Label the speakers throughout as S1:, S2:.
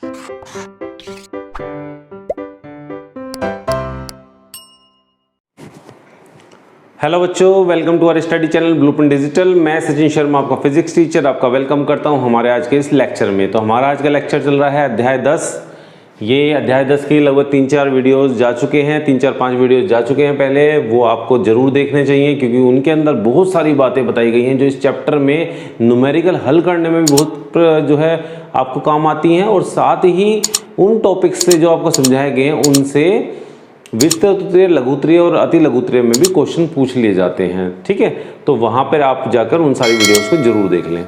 S1: Hello बच्चों, welcome to our study channel blueprint digital. मैं सचिन शर्मा, आपका फिजिक्स टीचर, आपका वेलकम करता हूं हमारे आज के इस लेक्चर में। तो हमारा आज का लेक्चर चल रहा है अध्याय 10। ये अध्याय 10 की लगभग 3-4 वीडियोस जा चुके हैं, 3-4-5 वीडियोस जा चुके हैं पहले। वो आपको ज़रूर देखने चाहिए क्योंकि उनके अंदर बहुत सारी बातें बताई गई हैं जो इस चैप्टर में न्यूमेरिकल हल करने में भी बहुत जो है आपको काम आती हैं, और साथ ही उन टॉपिक्स से जो आपको समझाए गए हैं उनसे विस्तृत, लघुत्तरीय और अति लघुत्तरीय में भी क्वेश्चन पूछ लिए जाते हैं। ठीक है, तो वहाँ पर आप जाकर उन सारी वीडियोस को जरूर देख लें।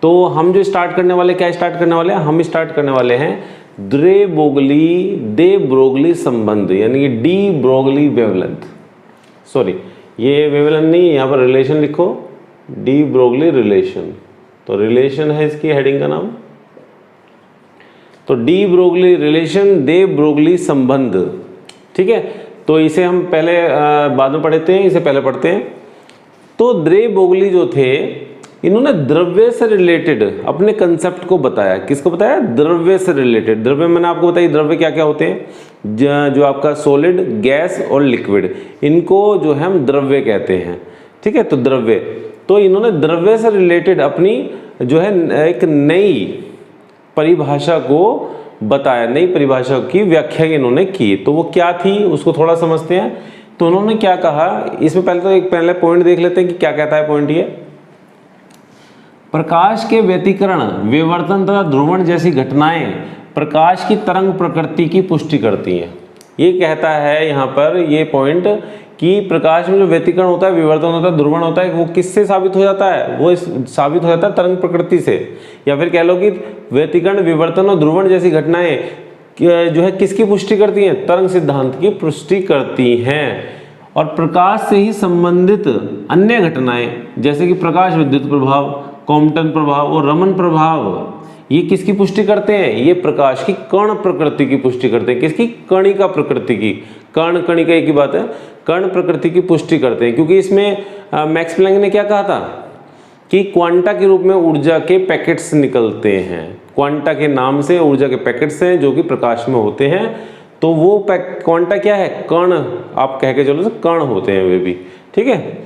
S1: तो हम जो स्टार्ट करने वाले, क्या स्टार्ट करने वाले हैं? हम स्टार्ट करने वाले हैं दे ब्रोगली संबंध, यानी कि डी ब्रोगली वेवलेंथ। सॉरी, ये वेवलेंथ नहीं, यहाँ पर रिलेशन लिखो, डी ब्रोगली रिलेशन। तो रिलेशन है इसकी हेडिंग का नाम। तो डी ब्रोगली रिलेशन, दे ब्रोगली संबंध। ठीक है, तो इसे हम पहले बाद में पढ़ते हैं, इसे पहले पढ़ते हैं। तो दे ब्रोगली जो थे, इन्होंने द्रव्य से रिलेटेड अपने कंसेप्ट को बताया। किसको बताया? द्रव्य से रिलेटेड। द्रव्य मैंने आपको बताया, द्रव्य क्या क्या होते हैं, जो आपका सॉलिड, गैस और लिक्विड, इनको जो है हम द्रव्य कहते हैं। ठीक है, तो द्रव्य, तो इन्होंने द्रव्य से रिलेटेड अपनी जो है एक नई परिभाषा को बताया, नई परिभाषा की व्याख्या इन्होंने की। तो वो क्या थी उसको थोड़ा समझते हैं। तो उन्होंने क्या कहा, इसमें पहले तो एक पहले पॉइंट देख लेते हैं कि क्या कहता है पॉइंट ये। प्रकाश के व्यतिकरण, विवर्तन तथा ध्रुवण जैसी घटनाएं प्रकाश की तरंग प्रकृति की पुष्टि करती हैं। ये कहता है यहाँ पर ये पॉइंट कि प्रकाश में जो व्यतिकरण होता है, विवर्तन होता है, ध्रुवण होता है, वो किससे साबित हो जाता है? वो साबित हो जाता है तरंग प्रकृति से। या फिर कह लो कि व्यतिकरण, विवर्तन और ध्रुवण जैसी घटनाएं जो है किसकी पुष्टि करती हैं? तरंग सिद्धांत की पुष्टि करती हैं। और प्रकाश से ही संबंधित अन्य घटनाएं जैसे कि प्रकाश विद्युत प्रभाव, कॉम्पटन प्रभाव और रमन प्रभाव, ये किसकी पुष्टि करते हैं? ये प्रकाश की कण प्रकृति की पुष्टि करते हैं। किसकी? कणिका प्रकृति की। कण कणिका एक ही बात है, कण प्रकृति की पुष्टि करते हैं। क्योंकि इसमें मैक्स प्लैंक ने क्या कहा था कि क्वांटा के रूप में ऊर्जा के पैकेट्स निकलते हैं। क्वांटा के नाम से ऊर्जा के पैकेट्स हैं जो कि प्रकाश में होते हैं। तो वो क्वांटा क्या है? कण, आप कह के चलो, कण होते हैं वे भी। ठीक है,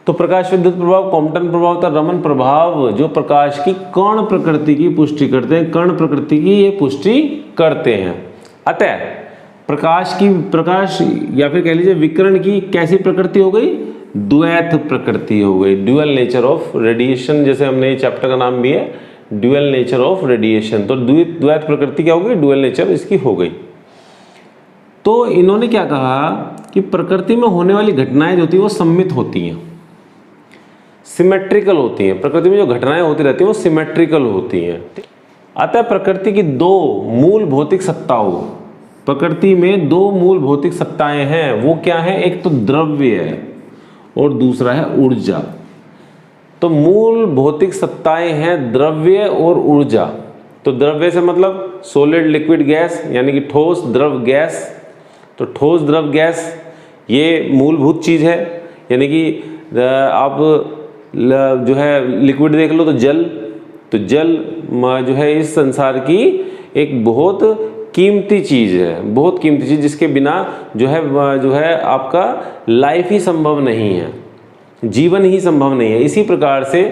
S1: तो प्रकाश विद्युत प्रभाव, कॉम्पटन प्रभाव तथा रमन प्रभाव जो प्रकाश की कण प्रकृति की पुष्टि करते हैं, कण प्रकृति की ये पुष्टि करते हैं। अतः प्रकाश या फिर कह लीजिए विकिरण की कैसी प्रकृति हो गई? द्वैत प्रकृति हो गई, ड्यूअल नेचर ऑफ रेडिएशन। जैसे हमने चैप्टर का नाम भी है ड्यूअल नेचर ऑफ रेडिएशन। तो द्वैत प्रकृति क्या हो गई? ड्यूअल नेचर इसकी हो गई। तो इन्होंने क्या कहा कि प्रकृति में होने वाली घटनाएं जो होती है वो सम्मित होती हैं, सिमेट्रिकल होती हैं। प्रकृति में जो घटनाएं होती रहती हैं वो सिमेट्रिकल होती हैं। अतः प्रकृति की दो मूल भौतिक सत्ताओं, प्रकृति में दो मूल भौतिक सत्ताएं हैं। वो क्या है? एक तो द्रव्य है और दूसरा है ऊर्जा। तो मूल भौतिक सत्ताएं हैं द्रव्य और ऊर्जा। तो द्रव्य से मतलब सॉलिड, लिक्विड, गैस, यानी कि ठोस, द्रव, गैस। तो ठोस, द्रव, गैस ये मूलभूत चीज़ है। यानी कि आप जो है लिक्विड देख लो तो जल, तो जल जो है इस संसार की एक बहुत कीमती चीज़ है, बहुत कीमती चीज़, जिसके बिना जो है आपका लाइफ ही संभव नहीं है, जीवन ही संभव नहीं है। इसी प्रकार से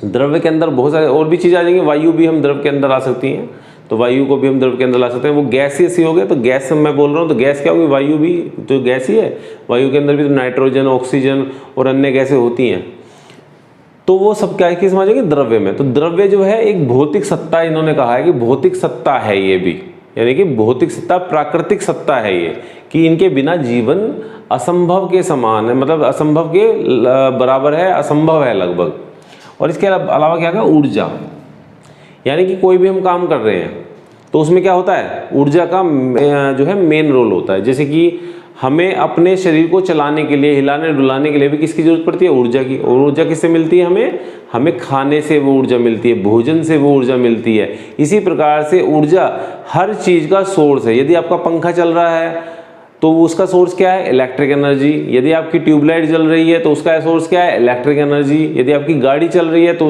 S1: द्रव्य के अंदर बहुत सारे और भी चीज़ आ जाएंगी। वायु भी हम द्रव्य के अंदर आ सकती हैं, तो वायु को भी हम द्रव्य के अंदर ला सकते हैं। वो गैसियस ही हो गया, तो गैस मैं बोल रहा हूँ, तो गैस क्या होगी? वायु भी तो गैस ही है। वायु के अंदर भी तो नाइट्रोजन, ऑक्सीजन और अन्य गैसें होती हैं। तो वो सब क्या किस में आ जाएंगे? द्रव्य में। तो द्रव्य जो है एक भौतिक सत्ता, इन्होंने कहा है कि भौतिक सत्ता है ये भी, यानी कि भौतिक सत्ता, प्राकृतिक सत्ता है ये, कि इनके बिना जीवन असंभव के समान है, मतलब असंभव के बराबर है, असंभव है लगभग। और इसके अलावा क्या कहा? ऊर्जा, यानी कि कोई भी हम काम कर रहे हैं तो उसमें क्या होता है? ऊर्जा का जो है मेन रोल होता है। जैसे कि हमें अपने शरीर को चलाने के लिए, हिलाने डुलाने के लिए भी किसकी जरूरत पड़ती है? ऊर्जा की। और ऊर्जा किससे मिलती है? हमें खाने से वो ऊर्जा मिलती है, भोजन से वो ऊर्जा मिलती है। इसी प्रकार से ऊर्जा हर चीज़ का सोर्स है। यदि आपका पंखा चल रहा है तो उसका सोर्स क्या है? Electric energy. यदि आपकी ट्यूबलाइट जल रही है तो उसका सोर्स क्या है? Electric energy. यदि आपकी गाड़ी चल रही है तो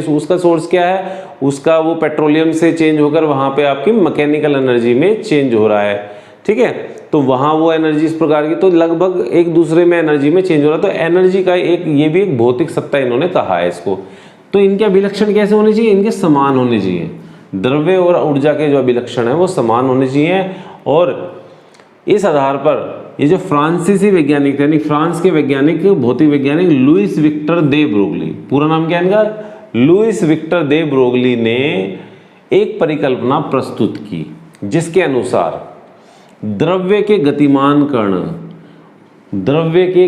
S1: उसका सोर्स क्या है? उसका वो पेट्रोलियम से चेंज होकर वहाँ पे आपकी मैकेनिकल एनर्जी में चेंज हो रहा है, ठीक है। तो वहाँ वो एनर्जी इस प्रकार की, तो लगभग एक दूसरे में एनर्जी में चेंज हो रहा है। तो एनर्जी का ये भी एक भौतिक सत्ता इन्होंने कहा है इसको। तो इनके अभिलक्षण कैसे होने चाहिए? इनके समान होने चाहिए। द्रव्य और ऊर्जा के जो अभिलक्षण है वो समान होने चाहिए। और इस आधार पर ये जो फ्रांसीसी वैज्ञानिक यानी फ्रांस के वैज्ञानिक भौतिक वैज्ञानिक लुईस विक्टर दे ब्रोगली, पूरा नाम क्या है इनका? लुईस विक्टर दे ब्रोगली ने एक परिकल्पना प्रस्तुत की जिसके अनुसार द्रव्य के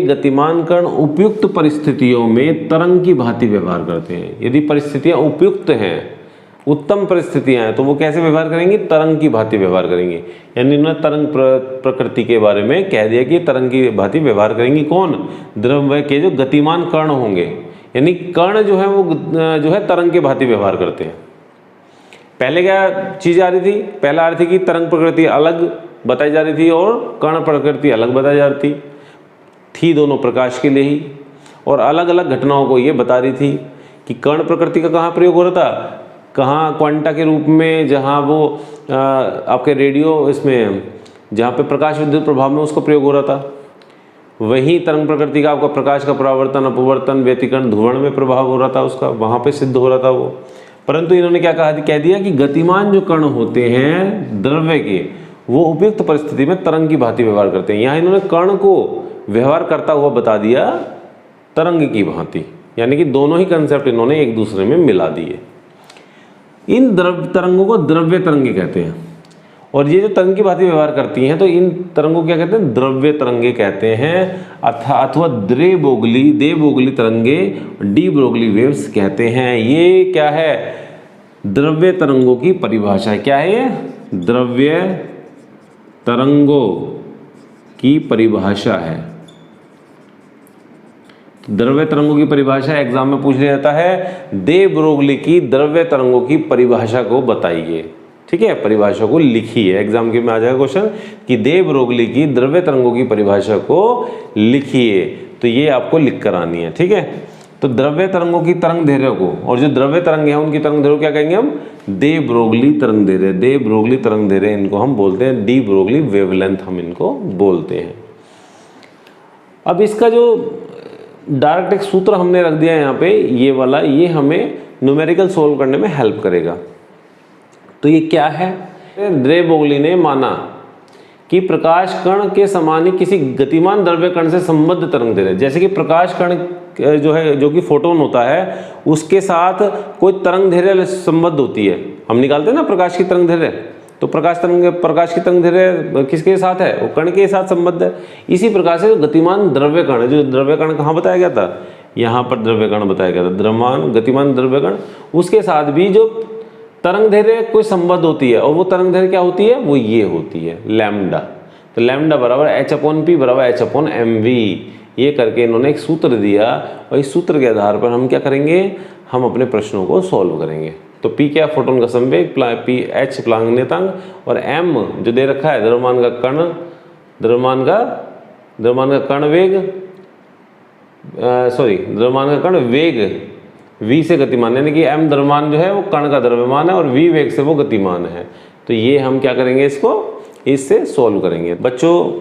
S1: गतिमान कण उपयुक्त परिस्थितियों में तरंग की भांति व्यवहार करते हैं। यदि परिस्थितियां उपयुक्त हैं, उत्तम परिस्थितियां हैं, तो वो कैसे व्यवहार करेंगे? तरंग की भांति व्यवहार करेंगे। यानी उन्होंने तरंग प्रकृति के बारे में कह दिया कि तरंग की भांति व्यवहार करेंगे। कौन? द्रव्य के जो गतिमान कण होंगे, यानी कण जो है वो जो है तरंग के भांति व्यवहार करते हैं। पहले क्या चीज आ रही थी? पहला आ रही थी कि तरंग प्रकृति अलग बताई जा रही थी और कण प्रकृति अलग बताई जा रही थी दोनों प्रकाश के लिए ही, और अलग अलग घटनाओं को ये बता रही थी कि कण प्रकृति का कहाँ प्रयोग हो रहा था, कहाँ क्वांटा के रूप में, जहाँ वो आपके रेडियो इसमें जहाँ पे प्रकाश विद्युत प्रभाव में उसका प्रयोग हो रहा था, वहीं तरंग प्रकृति का आपका प्रकाश का परावर्तन, अपवर्तन, व्यतिकरण, ध्रुवण में प्रभाव हो रहा था उसका, वहाँ पे सिद्ध हो रहा था वो। परंतु इन्होंने क्या कह दिया कि गतिमान जो कण होते हैं द्रव्य के, वो उपयुक्त परिस्थिति में तरंग की भांति व्यवहार करते हैं। यहाँ इन्होंने कण को व्यवहार करता हुआ बता दिया तरंग की भांति, यानी कि दोनों ही कंसेप्ट इन्होंने एक दूसरे में मिला दिए। इन तरंगों को द्रव्य तरंगे कहते हैं। और ये जो तरंग की भांति व्यवहार करती हैं तो इन तरंगों को क्या कहते हैं? द्रव्य तरंगे कहते हैं, अथवा दे बोगली तरंगे, डी ब्रोगली वेव्स कहते हैं। ये क्या है? द्रव्य तरंगों की परिभाषा है। क्या है ये? द्रव्य तरंगों की परिभाषा है। द्रव्य तरंगों की परिभाषा एग्जाम में पूछ लिया जाता है, दे ब्रोगली की द्रव्य तरंगों की परिभाषा को बताइए, ठीक है, परिभाषा को लिखिए। एग्जाम के में आ जाएगा क्वेश्चन कि दे ब्रोगली की द्रव्य तरंगों की परिभाषा को लिखिए, तो ये आपको लिख कर आनी है, ठीक है। तो द्रव्य तरंगों की तरंग दैर्घ्य को, और जो द्रव्य तरंग है उनकी तरंग दैर्घ्य क्या कहेंगे हम? दे ब्रोगली तरंग दैर्घ्य। दे ब्रोगली तरंग दैर्घ्य इनको हम बोलते हैं, डी ब्रोगली वेवलेंथ हम इनको बोलते हैं। अब इसका जो डायरेक्ट एक सूत्र हमने रख दिया है यहाँ पे, ये वाला, ये हमें न्यूमेरिकल सोल्व करने में हेल्प करेगा। तो ये क्या है? दे ब्रोगली ने माना कि प्रकाश कण के समान ही किसी गतिमान द्रव्य कण से संबद्ध तरंग दैर्घ्य, जैसे कि प्रकाश कण जो है, जो कि फोटोन होता है, उसके साथ कोई तरंग दैर्घ्य संबद्ध होती है। हम निकालते हैं ना प्रकाश की तरंग दैर्घ्य, तो प्रकाश की तरंग दैर्घ्य किसके साथ है? वो कण के साथ संबद्ध है। इसी प्रकार से गतिमान द्रव्य कण है, जो द्रव्य कण कहाँ बताया गया था? यहाँ पर द्रव्य कण बताया गया था, गतिमान द्रव्य कण, उसके साथ भी जो तरंग दैर्घ्य कोई संबद्ध होती है, और वो तरंग दैर्घ्य क्या होती है? वो ये होती है लैम्डा। तो लैम्डा बराबर h/p बराबर h/mv, ये करके इन्होंने एक सूत्र दिया, और इस सूत्र के आधार पर हम क्या करेंगे? हम अपने प्रश्नों को सॉल्व करेंगे। तो P क्या? फोटोन का संवेग, P H प्लांगनेतांग, और M जो दे रखा है द्रव्यमान का कण वेग, V से गतिमान, यानी कि M द्रव्यमान जो है वो कण का द्रव्यमान है और V वेग से वो गतिमान है। तो ये हम क्या करेंगे? इससे सॉल्व करेंगे। बच्चों,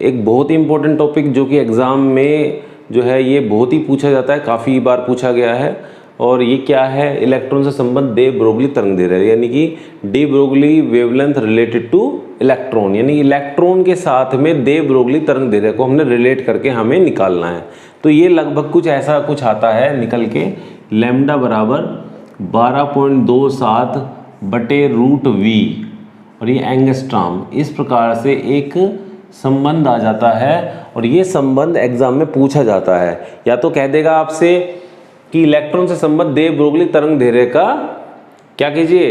S1: एक बहुत ही इंपॉर्टेंट टॉपिक जो कि एग्जाम में जो है ये बहुत ही पूछा जाता है, काफ़ी बार पूछा गया है, और ये क्या है? इलेक्ट्रॉन से संबंध दे ब्रोगली तरंग दैर्घ्य, यानी कि de Broglie wavelength related two electron, यानी इलेक्ट्रॉन के साथ में दे ब्रोगली तरंग दैर्घ्य को हमने रिलेट करके हमें निकालना है। तो ये लगभग कुछ ऐसा कुछ आता है निकल के, लैम्डा बराबर 12.27 बटे रूट वी, और ये एंगस्ट्रॉम, इस प्रकार से एक संबंध आ जाता है। और ये संबंध एग्जाम में पूछा जाता है, या तो कह देगा आपसे कि इलेक्ट्रॉन से संबंध दे ब्रोगली तरंग दैर्घ्य का क्या कीजिए,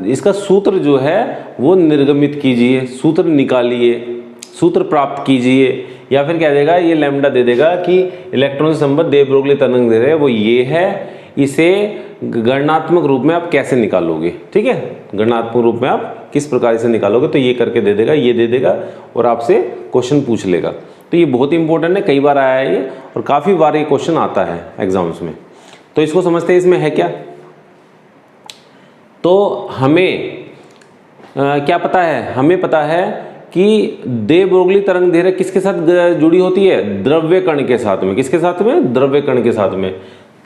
S1: इसका सूत्र जो है वो निर्गमित कीजिए, सूत्र निकालिए, सूत्र प्राप्त कीजिए। या फिर क्या देगा? ये लैम्डा दे देगा कि इलेक्ट्रॉन से संबंध दे ब्रोगली तरंग दैर्घ्य वो ये है, इसे गणनात्मक रूप में आप कैसे निकालोगे, ठीक है, गणनात्मक रूप में आप किस प्रकार से निकालोगे, तो ये करके दे देगा, ये दे देगा और आपसे क्वेश्चन पूछ लेगा। तो ये बहुत इंपॉर्टेंट है, कई बार आया है ये और काफ़ी बार ये क्वेश्चन आता है एग्जाम्स में। तो इसको समझते हैं, इसमें है क्या। तो हमें क्या पता है, हमें पता है कि दे ब्रोगली तरंग दैर्घ्य किसके साथ जुड़ी होती है, द्रव्य कण के साथ में। किसके साथ में, द्रव्य कण के साथ में।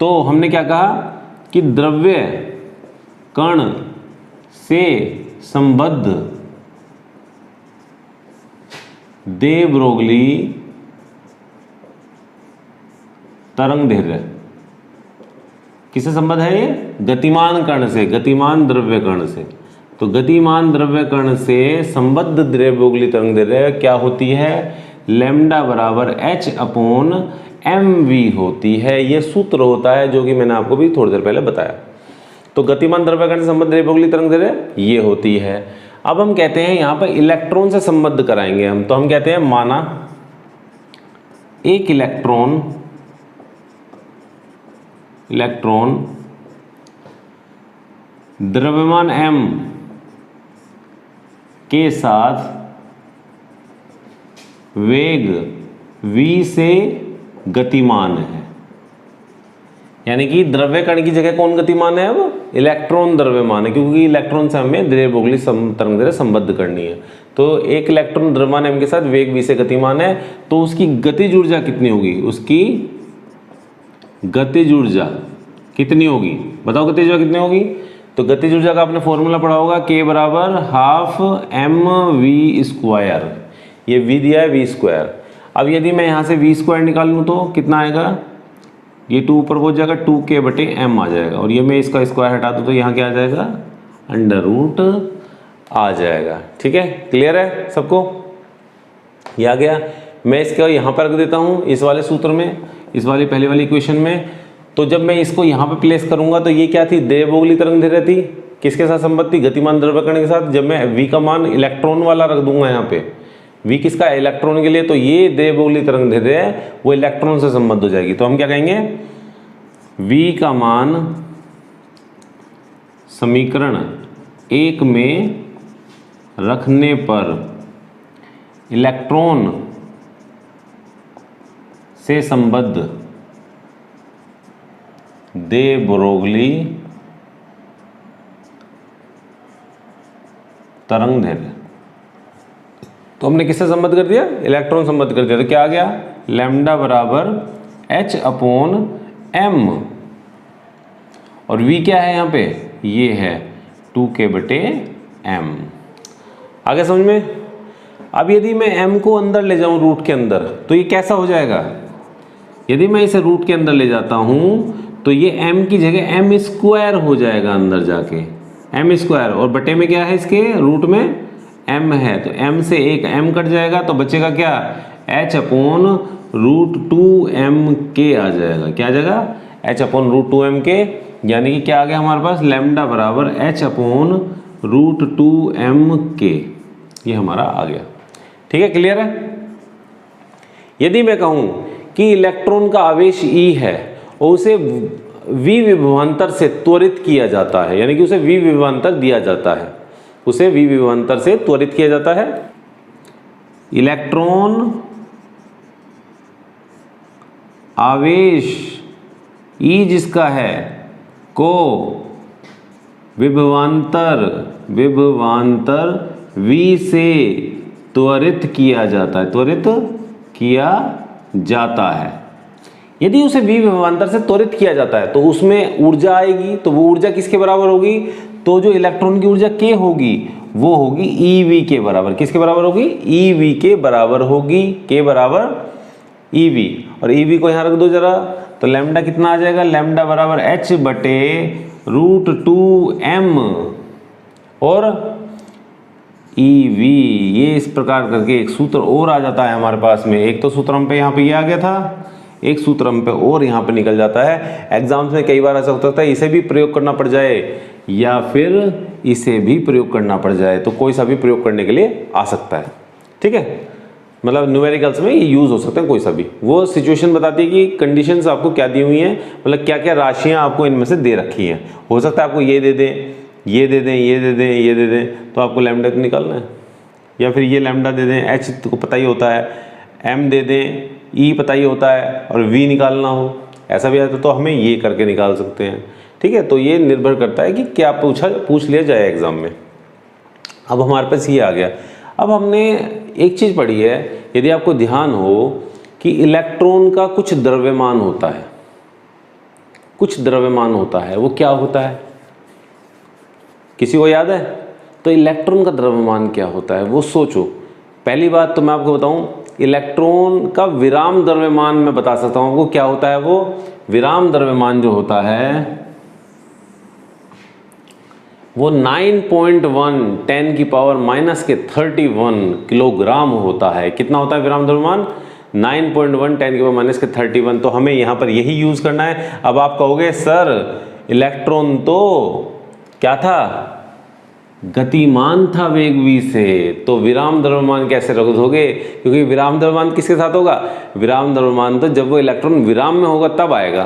S1: तो हमने क्या कहा कि द्रव्य कण से संबद्ध दे ब्रोगली तरंग दैर्घ्य किससे संबद्ध है, ये गतिमान कण से, गतिमान द्रव्य कण से। तो गतिमान द्रव्य कण से संबद्ध दे ब्रोगली तरंग दैर्घ्य क्या होती है, लैम्डा बराबर h/mv होती है। ये सूत्र होता है जो कि मैंने आपको भी थोड़ी देर पहले बताया। तो गतिमान द्रव्य कण से संबद्ध दे ब्रोगली तरंग दैर्घ्य ये होती है। अब हम कहते हैं यहाँ पर इलेक्ट्रॉन से संबद्ध कराएंगे हम। तो हम कहते हैं माना एक इलेक्ट्रॉन द्रव्यमान m के साथ वेग v से गतिमान है। यानी कि द्रव्य कण की जगह कौन गतिमान है, अब इलेक्ट्रॉन द्रव्यमान है, क्योंकि इलेक्ट्रॉन से हमें दे ब्रोगली तरंग दैर्घ्य संबद्ध करनी है। तो एक इलेक्ट्रॉन द्रव्यमान m के साथ वेग v से गतिमान है, तो उसकी गतिज ऊर्जा कितनी होगी, उसकी गतिज ऊर्जा कितनी होगी, बताओ गतिज ऊर्जा कितनी होगी। तो गतिज ऊर्जा का आपने फॉर्मूला पढ़ा होगा, k बराबर हाफ mv²। ये v दिया है v²। अब यदि मैं यहाँ से v² निकाल लूँ तो कितना आएगा, ये 2 ऊपर पहुँच जाएगा, 2k/m आ जाएगा। और ये मैं इसका स्क्वायर हटा दूँ तो यहाँ क्या आ जाएगा, √ आ जाएगा। ठीक है, क्लियर है सबको, ये आ गया। मैं इसका यहाँ पर रख देता हूँ इस वाले सूत्र में, इस वाली पहले वाली इक्वेशन में। तो जब मैं इसको यहाँ पे प्लेस करूँगा तो ये क्या थी, दे ब्रोगली तरंग दैर्घ्य थी, किसके साथ संबद्ध थी, गतिमान द्रव्य कण के साथ। जब मैं v का मान इलेक्ट्रॉन वाला रख दूंगा यहाँ पे, v किसका है, इलेक्ट्रॉन के लिए, तो ये दे ब्रोगली तरंग दैर्घ्य है वो इलेक्ट्रॉन से संबद्ध हो जाएगी। तो हम क्या कहेंगे, v का मान समीकरण 1 में रखने पर इलेक्ट्रॉन से संबद्ध दे ब्रोगली तरंग दैर्घ्य। तो हमने किससे संबद्ध कर दिया, इलेक्ट्रॉन संबद्ध कर दिया। तो क्या आ गया, लैम्डा बराबर h/m। और v क्या है यहाँ पे, ये है 2k/m। आगे समझ में। अब यदि मैं m को अंदर ले जाऊं रूट के अंदर, तो ये कैसा हो जाएगा, यदि मैं इसे रूट के अंदर ले जाता हूं तो ये m की जगह m² हो जाएगा अंदर जाके, m²। और बटे में क्या है, इसके रूट में m है, तो m से एक m कट जाएगा, तो बचेगा क्या, h/√2mk आ जाएगा। क्या आ जाएगा, h/√2mk। यानी कि क्या आ गया हमारे पास, लैम्डा बराबर h/√2mk, ये हमारा आ गया। ठीक है, क्लियर है। यदि मैं कहूं कि इलेक्ट्रॉन का आवेश E है और उसे v विभवांतर से त्वरित किया जाता है, यानी कि उसे v विभवांतर दिया जाता है, उसे v विभवांतर से त्वरित किया जाता है। इलेक्ट्रॉन आवेश E जिसका है को विभवांतर v से त्वरित किया जाता है, त्वरित किया जाता है। यदि उसे v विभवांतर से त्वरित किया जाता है तो उसमें ऊर्जा आएगी, तो वो ऊर्जा किसके बराबर होगी, तो जो इलेक्ट्रॉन की ऊर्जा k होगी वो होगी ev के बराबर। किसके बराबर होगी, ev के बराबर होगी, k बराबर ev। और ev को यहाँ रख दो जरा, तो लैम्डा कितना आ जाएगा, लैम्डा बराबर h/√2m और ev। ये इस प्रकार करके एक सूत्र और आ जाता है हमारे पास में। एक तो सूत्र हम पे यहाँ पे ये आ गया था, एक सूत्र हम पे और यहाँ पे निकल जाता है। एग्जाम्स में कई बार ऐसा होता है इसे भी प्रयोग करना पड़ जाए या फिर इसे भी प्रयोग करना पड़ जाए, तो कोई सा भी प्रयोग करने के लिए आ सकता है। ठीक है, मतलब न्यूमेरिकल्स में ये यूज़ हो सकते हैं कोई सा भी। वो सिचुएशन बताती है कि कंडीशंस आपको क्या दी हुई हैं, मतलब क्या क्या राशियाँ आपको इनमें से दे रखी हैं। हो सकता है आपको ये दे दें, ये दे दें, ये दे दें, ये दे दें, तो आपको लैम्डा तो निकालना है, या फिर ये लैम्डा दे दें, एच को पता ही होता है, एम दे दें, ई पता ही होता है, और वी निकालना हो, ऐसा भी आता तो हमें ये करके निकाल सकते हैं। ठीक है, तो ये निर्भर करता है कि क्या पूछ लिया जाए एग्ज़ाम में। अब हमारे पास ये आ गया। अब हमने एक चीज़ पढ़ी है, यदि आपको ध्यान हो कि इलेक्ट्रॉन का कुछ द्रव्यमान होता है, कुछ द्रव्यमान होता है, वो क्या होता है, किसी को याद है? तो इलेक्ट्रॉन का द्रव्यमान क्या होता है वो सोचो। पहली बात तो मैं आपको बताऊं, इलेक्ट्रॉन का विराम द्रव्यमान मैं बता सकता हूं आपको क्या होता है। वो विराम द्रव्यमान जो होता है वो 9.1 10⁻⁻31 किलोग्राम होता है। कितना होता है विराम द्रव्यमान? 9.1 10⁻⁻31। तो हमें यहाँ पर यही यूज़ करना है। अब आप कहोगे सर इलेक्ट्रॉन तो क्या था, गतिमान था वेग v से, तो विराम द्रव्यमान कैसे रख दोगे? क्योंकि विराम द्रव्यमान किसके साथ होगा? विराम द्रव्यमान तो जब वो इलेक्ट्रॉन विराम में होगा तब आएगा।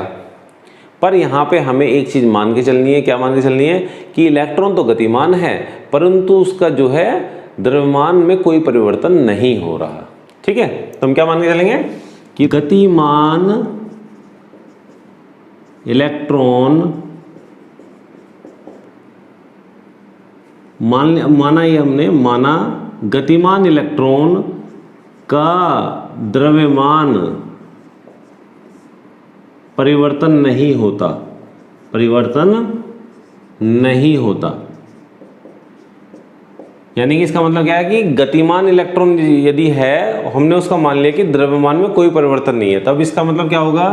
S1: पर यहाँ पे हमें एक चीज़ मान के चलनी है। क्या मान के चलनी है? कि इलेक्ट्रॉन तो गतिमान है परंतु उसका जो है द्रव्यमान में कोई परिवर्तन नहीं हो रहा। ठीक है, तो हम क्या मान के चलेंगे कि गतिमान इलेक्ट्रॉन, माना ये हमने माना गतिमान इलेक्ट्रॉन का द्रव्यमान परिवर्तन नहीं होता, परिवर्तन नहीं होता। यानी कि इसका मतलब क्या है कि गतिमान इलेक्ट्रॉन यदि है, हमने उसका मान लिया कि द्रव्यमान में कोई परिवर्तन नहीं है, तब इसका मतलब क्या होगा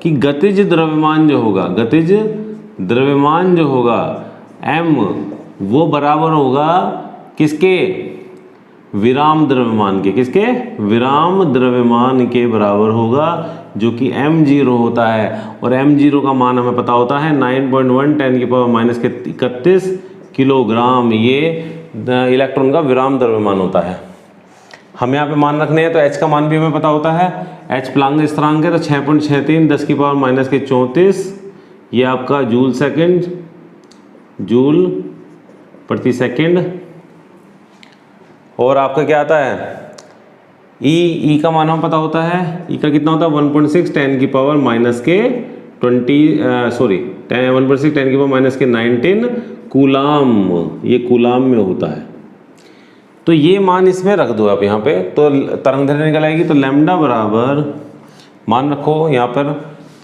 S1: कि गतिज द्रव्यमान जो होगा, गतिज द्रव्यमान जो होगा m, वो बराबर होगा किसके? विराम द्रव्यमान के। किसके? विराम द्रव्यमान के बराबर होगा, जो कि m0 होता है। और m0 का मान हमें पता होता है 9.1 10⁻⁻31 किलोग्राम। ये इलेक्ट्रॉन का विराम द्रव्यमान होता है। हम यहाँ पे मान रखने हैं तो h का मान भी हमें पता होता है। h प्लांक स्थिरांक है तो 6.63 10⁻⁻34 ये आपका जूल सेकंड, जूल प्रति सेकंड। और आपका क्या आता है? ई का मान हमें पता होता है। ई का कितना होता है? 1.6 10⁻⁻19 कूलाम। ये कूलाम में होता है। तो ये मान इसमें रख दो आप यहाँ पे, तो तरंग दैर्घ्य निकल आएगी। तो लैम्डा बराबर मान रखो यहाँ पर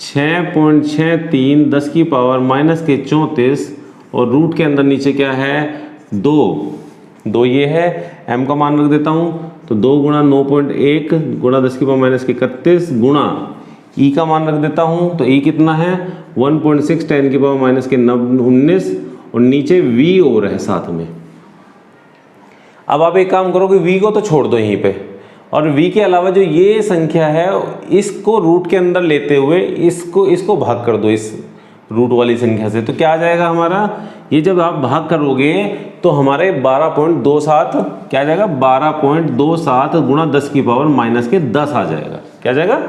S1: 6.63 10⁻⁻34 और रूट के अंदर नीचे क्या है? 2 ये है। m का मान रख देता हूँ तो 2 × 9.1 × 10⁻⁻31 गुणा ई का मान रख देता हूँ तो ई कितना है? 1.6 10⁻⁻19 और नीचे v और है साथ में। अब आप एक काम करो कि v को तो छोड़ दो यहीं पे, और v के अलावा जो ये संख्या है इसको रूट के अंदर लेते हुए इसको भाग कर दो इस रूट वाली संख्या से। तो क्या आ जाएगा हमारा? ये जब आप भाग करोगे तो हमारे 12.27 क्या आ जाएगा? 12.27 गुणा 10⁻⁻10 आ जाएगा। क्या जाएगा?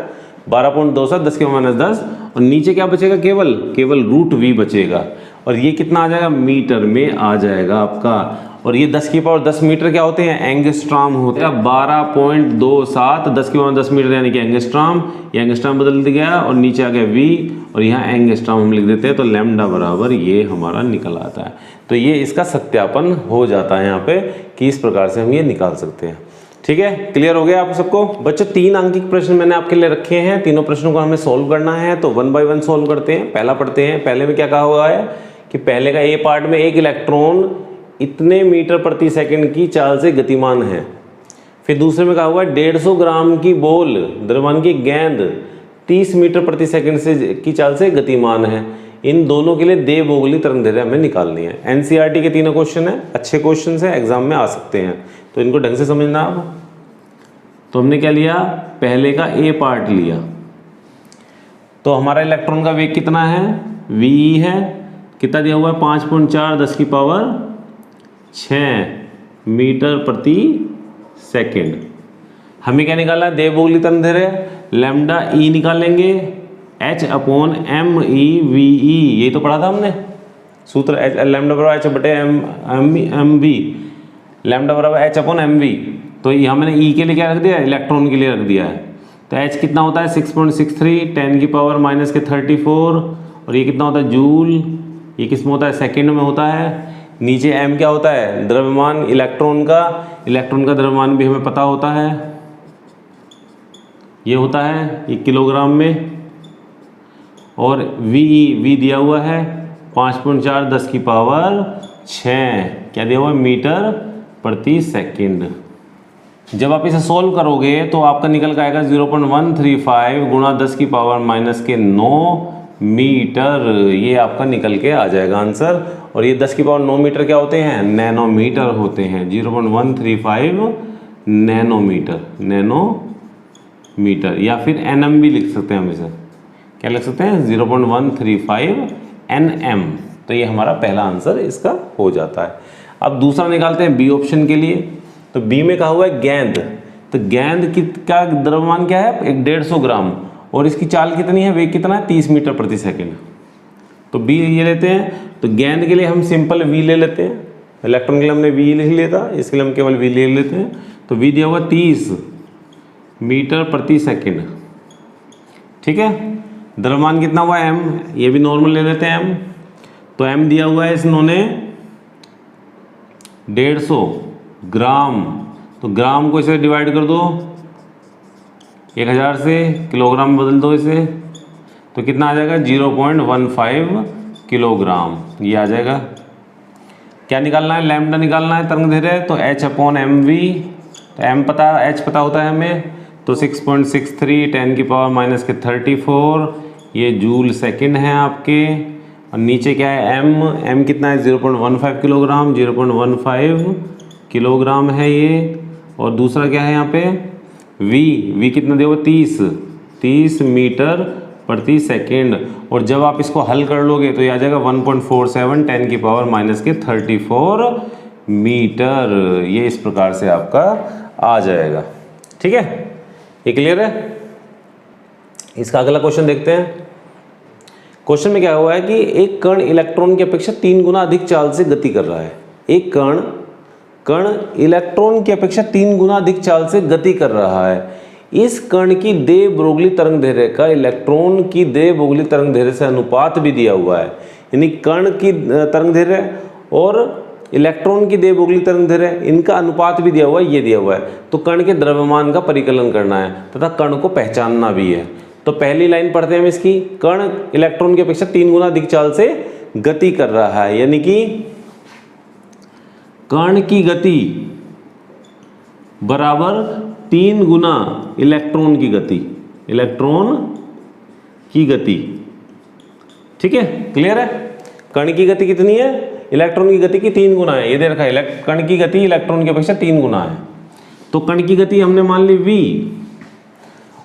S1: 12.27 10⁻⁻10 और नीचे क्या बचेगा? केवल रूट v बचेगा। और ये कितना आ जाएगा? मीटर में आ जाएगा आपका। और ये 10⁻10 मीटर क्या होते हैं? एंगस्ट्रॉम होते हैं। 12.27 10⁻10 मीटर यानी कि एंगस्ट्रॉम, ये एंगस्ट्रॉम बदल गया और नीचे आ गया v और यहाँ एंगस्ट्रॉम हम लिख देते हैं। तो लैम्डा बराबर ये हमारा निकल आता है। तो ये इसका सत्यापन हो जाता है यहाँ पे कि इस प्रकार से हम ये निकाल सकते हैं। ठीक है, क्लियर हो गया आप सबको? बच्चों 3 अंक के प्रश्न मैंने आपके लिए रखे हैं। तीनों प्रश्नों को हमें सोल्व करना है, तो 1 बाय 1 सोल्व करते हैं। पहला पढ़ते हैं। पहले में क्या कहा हुआ है कि पहले का ए पार्ट में एक इलेक्ट्रॉन इतने मीटर प्रति सेकंड की चाल से गतिमान है। फिर दूसरे में कहा हुआ है 150 ग्राम की बॉल द्रव्यमान की गेंद 30 मीटर प्रति सेकंड से की चाल से गतिमान है। इन दोनों के लिए दे बोगली तरंग दैर्घ्य हमें निकालनी है। एनसीईआरटी के तीनों क्वेश्चन है, अच्छे क्वेश्चन है, एग्जाम में आ सकते हैं, तो इनको ढंग से समझना आप। तो हमने क्या लिया? पहले का ए पार्ट लिया। तो हमारा इलेक्ट्रॉन का वेग कितना है? वी है। कितना दिया हुआ है? 5.4 10⁻6 मीटर प्रति सेकंड। हमें क्या निकालना है, देवभोगली तरंगदैर्घ्य, लैम्डा ई निकालेंगे, h upon M E V E, यही तो पढ़ा था हमने सूत्र, लैम्डा बराबर h बटे एम वी, लैम्डा बराबर h अपॉन एम वी। तो ये हमने ई के लिए क्या रख दिया, इलेक्ट्रॉन के लिए रख दिया है। तो h कितना होता है 6.63 10 की पावर माइनस के 34, और ये कितना होता है जूल, ये किस में होता है, सेकेंड में होता है। नीचे m क्या होता है, द्रव्यमान इलेक्ट्रॉन का, इलेक्ट्रॉन का द्रव्यमान भी हमें पता होता है, ये होता है ये किलोग्राम में। और वी दिया हुआ है 5.4 10 की पावर 6, क्या दिया हुआ है, मीटर प्रति सेकंड। जब आप इसे सॉल्व करोगे तो आपका निकल का आएगा 0.135 गुणा 10 की पावर माइनस के 9 मीटर, ये आपका निकल के आ जाएगा आंसर। और ये 10 की पावर 9 मीटर क्या होते हैं, नैनोमीटर होते हैं। 0.135 नैनोमीटर, या फिर एनएम भी लिख सकते हैं हम इसे, क्या लिख सकते हैं 0.135 एनएम। तो ये हमारा पहला आंसर इसका हो जाता है। अब दूसरा निकालते हैं बी ऑप्शन के लिए। तो बी में कहा हुआ है गेंद, तो गेंद का द्रव्यमान क्या है, 150 ग्राम, और इसकी चाल कितनी है, वेग कितना है, 30 मीटर प्रति सेकंड। तो बी ये लेते हैं। तो गेंद के लिए हम सिंपल वी ले लेते हैं, इलेक्ट्रॉन के लिए हमने वी लिख लिया था, इसके लिए हम केवल वी ले लेते हैं। तो वी दिया हुआ 30 मीटर प्रति सेकंड, ठीक है। द्रव्यमान कितना हुआ एम, ये भी नॉर्मल ले लेते हैं एम। तो एम दिया हुआ है इन्होंने 150 ग्राम, तो ग्राम को इसे डिवाइड कर दो 1000 से, किलोग्राम में बदल दो इसे, तो कितना आ जाएगा 0.15 किलोग्राम, ये आ जाएगा। क्या निकालना है, लैम्डा निकालना है तरंगदैर्घ्य, तो h अपॉन एम वी, तो m पता, h पता होता है हमें, तो 6.63 10 की पावर माइनस के 34, ये जूल सेकंड है आपके। और नीचे क्या है m कितना है 0.15 किलोग्राम, 0.15 किलोग्राम है ये। और दूसरा क्या है यहाँ पे v कितना दिया हुआ 30 मीटर प्रति सेकेंड। और जब आप इसको हल कर लोगे तो ये आ जाएगा 1.47 10 की पावर माइनस के 34 मीटर, ये इस प्रकार से आपका आ जाएगा, ठीक है। ये क्लियर है। इसका अगला क्वेश्चन देखते हैं। क्वेश्चन में क्या हुआ है कि एक कण इलेक्ट्रॉन की अपेक्षा 3 गुना अधिक चाल से गति कर रहा है। एक कण इलेक्ट्रॉन की अपेक्षा 3 गुना अधिक चाल से गति कर रहा है। इस कण की दे ब्रोगली तरंगदैर्घ्य का इलेक्ट्रॉन की दे ब्रोगली तरंगदैर्घ्य से अनुपात भी दिया हुआ है, यानी कण की तरंगदैर्घ्य और इलेक्ट्रॉन की दे ब्रोगली तरंगदैर्घ्य, इनका अनुपात भी दिया हुआ है, ये दिया हुआ है। तो कण के द्रव्यमान का परिकलन करना है तथा कण को पहचानना भी है। तो पहली लाइन पढ़ते हैं हम इसकी, कण इलेक्ट्रॉन की अपेक्षा 3 गुना अधिक चाल से गति कर रहा है, यानी कि कण की गति बराबर 3 गुना इलेक्ट्रॉन की गति, ठीक है। क्लियर है। कण की गति कितनी है, इलेक्ट्रॉन की गति की 3 गुना है, ये दे रखा है कण की गति इलेक्ट्रॉन की अपेक्षा 3 गुना है। तो कण की गति हमने मान ली v,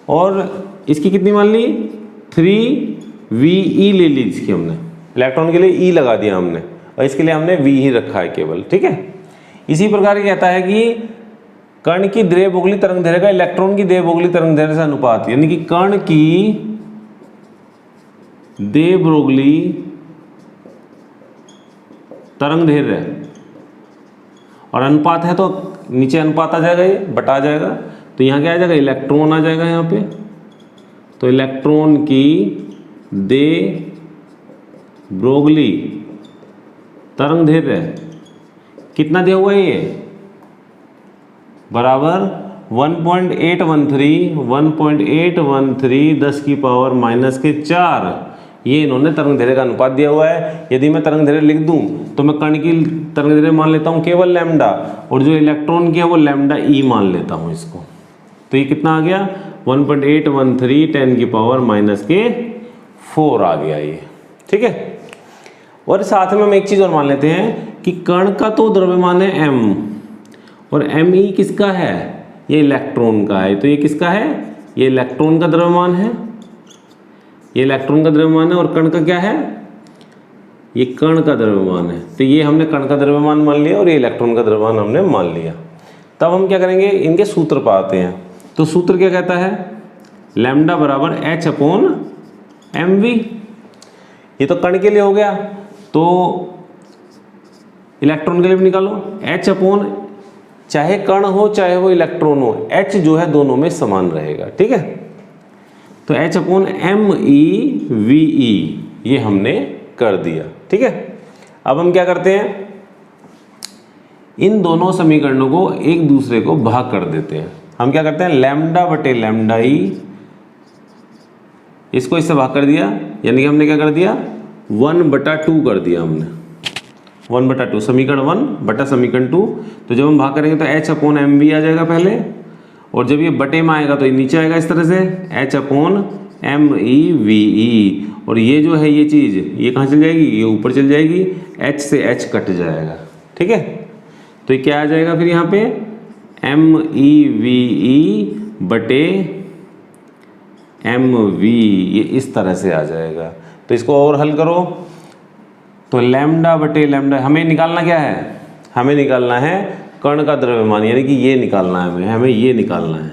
S1: और इसकी कितनी मान ली 3ve ले ली इसकी हमने, इलेक्ट्रॉन के लिए e लगा दिया हमने, और इसके लिए हमने v ही रखा है केवल, ठीक है। इसी प्रकार कहता है कि कण की दे ब्रोगली तरंगदैर्घ्य का इलेक्ट्रॉन की दे ब्रोगली तरंगदैर्घ्य से अनुपात, यानी कि कण की दे ब्रोगली तरंगदैर्घ्य और अनुपात है, तो नीचे अनुपात आ जाएगा, ये बटा आ जाएगा, तो यहाँ क्या आ जाएगा इलेक्ट्रॉन आ जाएगा यहाँ पे। तो इलेक्ट्रॉन की दे ब्रोगली तरंगदैर्घ्य कितना दिया हुआ है ये, बराबर 1.813 10 की पावर माइनस के 4, ये इन्होंने तरंगदैर्घ्य का अनुपात दिया हुआ है। यदि मैं तरंगदैर्घ्य लिख दूं तो मैं कण की तरंगदैर्घ्य मान लेता हूं केवल लैम्डा, और जो इलेक्ट्रॉन की है वो लैम्डा ई मान लेता हूं इसको। तो ये कितना आ गया 1.813 10 की पावर माइनस के 4 आ गया ये, ठीक है। और साथ में हम एक चीज और मान लेते हैं कि कण का तो द्रव्यमान है m, और m ई किसका है, ये इलेक्ट्रॉन का है। तो ये किसका है, ये इलेक्ट्रॉन का द्रव्यमान है, ये इलेक्ट्रॉन का द्रव्यमान है, और कण का क्या है, ये कण का द्रव्यमान है। तो ये हमने कण का द्रव्यमान मान लिया और ये इलेक्ट्रॉन का द्रव्यमान हमने मान लिया। तब हम क्या करेंगे, इनके सूत्र पर आते हैं। तो सूत्र क्या कहता है, लैम्डा बराबर h अपॉन mv। ये तो कण के लिए हो गया, तो इलेक्ट्रॉन के लिए भी निकालो, h अपॉन, चाहे कण हो चाहे वो इलेक्ट्रॉन हो, h जो है दोनों में समान रहेगा, ठीक है। तो h अपॉन MeVe ये हमने कर दिया, ठीक है। अब हम क्या करते हैं, इन दोनों समीकरणों को एक दूसरे को भाग कर देते हैं। हम क्या करते हैं, लैम्डा बटे लैम्डा ई, इसको इससे भाग कर दिया, यानी कि हमने क्या कर दिया, 1/2 कर दिया हमने, 1/2 समीकरण 1 बटा समीकरण 2। तो जब हम भाग करेंगे तो h अपॉन MV आ जाएगा पहले, और जब ये बटे में आएगा तो ये नीचे आएगा इस तरह से, h अपॉन MEVE, और ये जो है ये चीज़ ये कहाँ चल जाएगी, ये ऊपर चल जाएगी, h से h कट जाएगा, ठीक है। तो ये क्या आ जाएगा फिर यहाँ पे, MEVE बटे MV, ये इस तरह से आ जाएगा। तो इसको और हल करो, तो लैम्डा बटे लैम्डा, हमें निकालना क्या है, हमें निकालना है कण का द्रव्यमान, यानी कि ये निकालना है हमें ये निकालना है,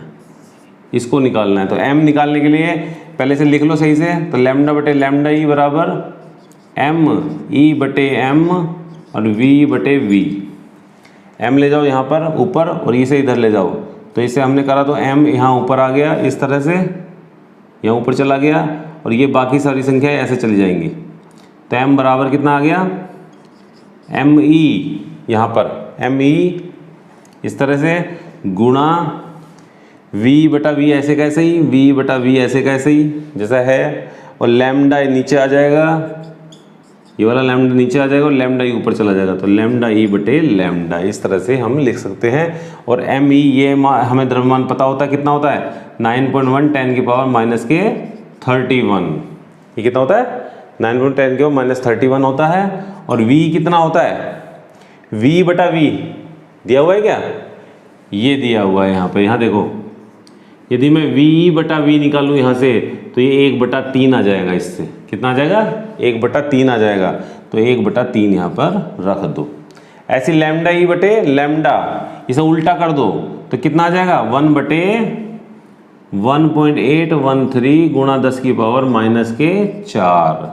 S1: इसको निकालना है। तो m निकालने के लिए पहले से लिख लो सही से, तो लैम्डा बटे लैम्डा ई बराबर ME बटे M और V बटे V। m ले जाओ यहाँ पर ऊपर और इसे इधर ले जाओ, तो इसे हमने करा तो m यहाँ ऊपर आ गया इस तरह से, यहाँ ऊपर चला गया, और ये बाकी सारी संख्याएं ऐसे चली जाएंगी। तो m बराबर कितना आ गया, ME यहाँ पर ME इस तरह से गुणा V बटा V ऐसे कैसे ही, V बटा V ऐसे कैसे ही जैसा है, और लैम्डा नीचे आ जाएगा, ये वाला लैम्डा नीचे आ जाएगा और लैम्डा ई ऊपर चला जाएगा, तो लैम्डा ई बटे लैम्डा, इस तरह से हम लिख सकते हैं। और ME ये हमें द्रव्यमान पता होता है कितना होता है, 9.1 10⁻⁻31। ये कितना होता है, 9.10⁻⁻31 होता है। और V कितना होता है, V बटा V दिया हुआ है क्या, ये दिया हुआ है यहाँ पे, यहाँ देखो, यदि मैं V बटा V निकालूँ यहाँ से तो ये 1/3 आ जाएगा, इससे कितना आ जाएगा, 1/3 आ जाएगा। तो 1/3 यहाँ पर रख दो। ऐसी लैम्डा ई बटे लैम्डा, इसे उल्टा कर दो तो कितना आ जाएगा, 1/1.813 गुणा 10⁻⁻⁴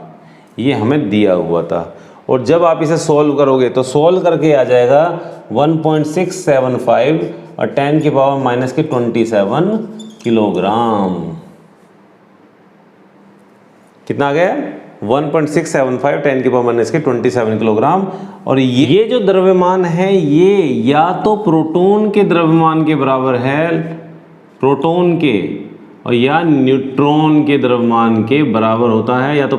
S1: ये हमें दिया हुआ था। और जब आप इसे सॉल्व करोगे तो सॉल्व करके आ जाएगा 1.675 और 10⁻⁻27 किलोग्राम। कितना आ गया, 1.675 10⁻⁻27 किलोग्राम। और ये जो द्रव्यमान है ये या तो प्रोटॉन के द्रव्यमान के बराबर है, प्रोटॉन के, और या न्यूट्रॉन के द्रव्यमान के बराबर होता है, या तो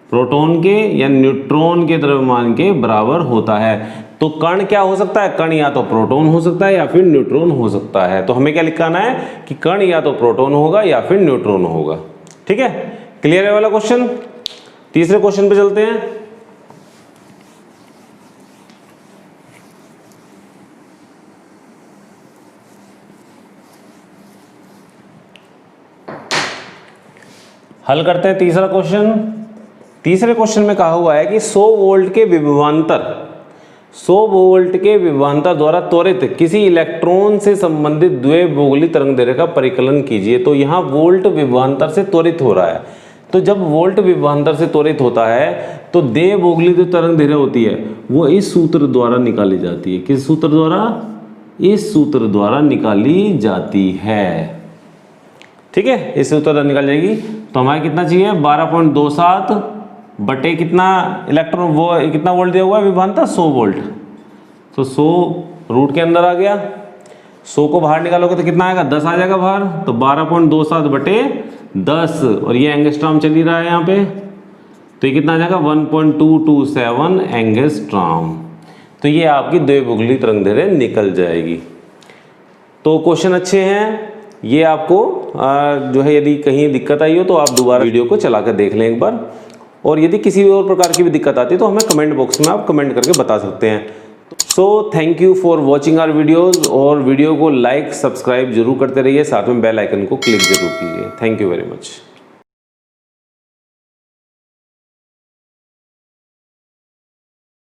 S1: प्रोटॉन के या न्यूट्रॉन के द्रव्यमान के बराबर होता है। तो कण क्या हो सकता है, कण या तो प्रोटॉन हो सकता है या फिर न्यूट्रॉन हो सकता है। तो हमें क्या लिखना है कि कण या तो प्रोटॉन होगा या फिर न्यूट्रॉन होगा, ठीक है। क्लियर है वाला क्वेश्चन। तीसरे क्वेश्चन पे चलते हैं। हल करते हैं तीसरा क्वेश्चन। तीसरे क्वेश्चन में कहा हुआ है कि 100 वोल्ट के विभवांतर द्वारा त्वरित किसी इलेक्ट्रॉन से संबंधित द्विबोगली तरंगदैर्घ्य का परिकलन कीजिए। तो यहाँ वोल्ट विभवांतर से त्वरित हो रहा है। तो जब वोल्ट विभवांतर से त्वरित होता है तो द्विबोगली जो तरंगदैर्घ्य होती है वो इस सूत्र द्वारा निकाली जाती है। किस सूत्र द्वारा, इस सूत्र द्वारा निकाली जाती है, ठीक है। इस सूत्र द्वारा निकाल जाएगी। तो हमारे कितना चाहिए, 12.27 बटे कितना इलेक्ट्रॉन, वो कितना वोल्ट दिया हुआ है विभवांतर, 100 वोल्ट। तो 100 रूट के अंदर आ गया, 100 को बाहर निकालोगे तो कितना आएगा, 10 आ जाएगा बाहर। तो 12.27 बटे 10, और ये एंगस्ट्रॉम चल ही रहा है यहाँ पे, तो ये कितना आ जाएगा 1.227 एंगस्ट्रॉम। तो ये आपकी द्विबोगली तरंगदैर्घ्य निकल जाएगी। तो क्वेश्चन अच्छे हैं। ये आपको जो है यदि कहीं दिक्कत आई हो तो आप दोबारा वीडियो को चला कर देख लें एक बार। और यदि किसी और प्रकार की भी दिक्कत आती है तो हमें कमेंट बॉक्स में आप कमेंट करके बता सकते हैं। So thank you for watching our videos, और वीडियो को लाइक सब्सक्राइब जरूर करते रहिए, साथ में बेल आइकन को क्लिक जरूर कीजिए। Thank you very much.